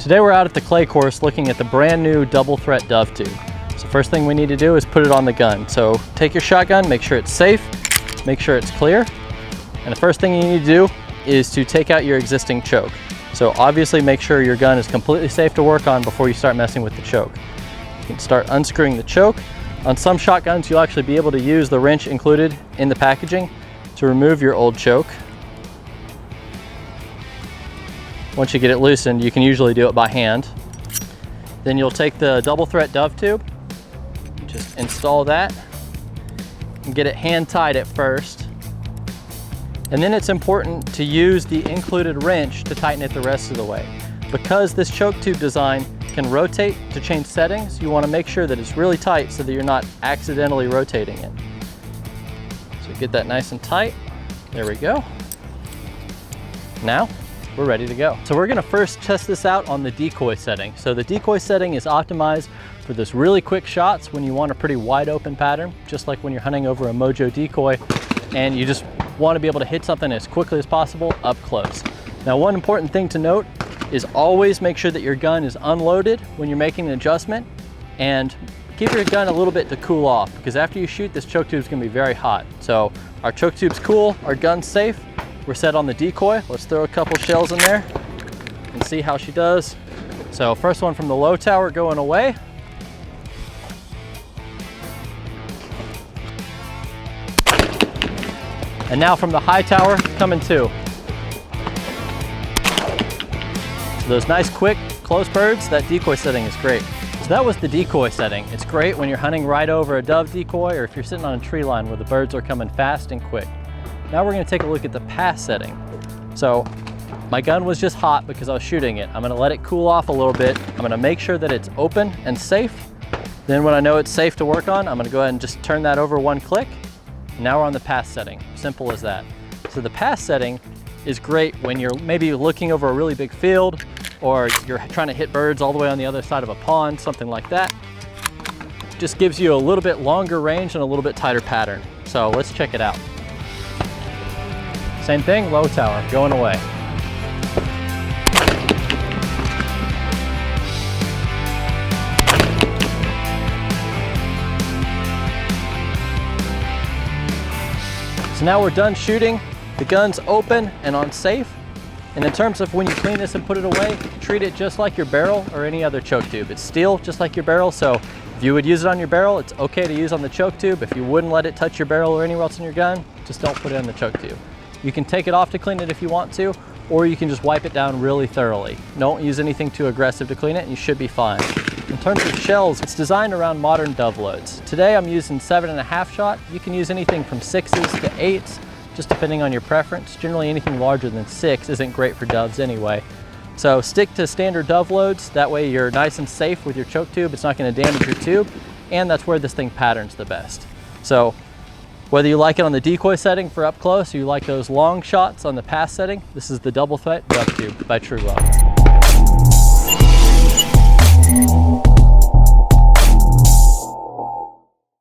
Today we're out at the clay course looking at the brand new double threat dove tube. So first thing we need to do is put it on the gun. So take your shotgun, make sure it's safe, make sure it's clear. And the first thing you need to do is to take out your existing choke. So obviously make sure your gun is completely safe to work on before you start messing with the choke. You can start unscrewing the choke. On some shotguns, you'll actually be able to use the wrench included in the packaging to remove your old choke. Once you get it loosened, you can usually do it by hand. Then you'll take the double threat dove tube, just install that, and get it hand tied at first. And then it's important to use the included wrench to tighten it the rest of the way. Because this choke tube design can rotate to change settings, you want to make sure that it's really tight so that you're not accidentally rotating it. So get that nice and tight. There we go. Now we're ready to go. So we're gonna first test this out on the decoy setting. So the decoy setting is optimized for this really quick shots when you want a pretty wide open pattern, just like when you're hunting over a Mojo decoy and you just want to be able to hit something as quickly as possible up close. Now, one important thing to note is always make sure that your gun is unloaded when you're making an adjustment, and keep your gun a little bit to cool off, because after you shoot, this choke tube is going to be very hot. So our choke tube's cool, our gun's safe. We're set on the decoy. Let's throw a couple shells in there and see how she does. So first one from the low tower going away. And now from the high tower coming too. So those nice quick close birds, that decoy setting is great. So that was the decoy setting. It's great when you're hunting right over a dove decoy or if you're sitting on a tree line where the birds are coming fast and quick. Now we're gonna take a look at the pass setting. So my gun was just hot because I was shooting it. I'm gonna let it cool off a little bit. I'm gonna make sure that it's open and safe. Then when I know it's safe to work on, I'm gonna go ahead and just turn that over one click. Now we're on the pass setting, simple as that. So the pass setting is great when you're maybe looking over a really big field or you're trying to hit birds all the way on the other side of a pond, something like that. Just gives you a little bit longer range and a little bit tighter pattern. So let's check it out. Same thing, low tower, going away. So now we're done shooting. The gun's open and on safe. And in terms of when you clean this and put it away, treat it just like your barrel or any other choke tube. It's steel, just like your barrel, so if you would use it on your barrel, it's okay to use on the choke tube. If you wouldn't let it touch your barrel or anywhere else in your gun, just don't put it on the choke tube. You can take it off to clean it if you want to, or you can just wipe it down really thoroughly. Don't use anything too aggressive to clean it and you should be fine. In terms of shells, it's designed around modern dove loads. Today I'm using 7.5 shot. You can use anything from 6s to 8s, just depending on your preference. Generally anything larger than 6 isn't great for doves anyway. So stick to standard dove loads, that way you're nice and safe with your choke tube. It's not going to damage your tube, and that's where this thing patterns the best. So whether you like it on the decoy setting for up close or you like those long shots on the pass setting, this is the double threat dove tube by TRUGLO.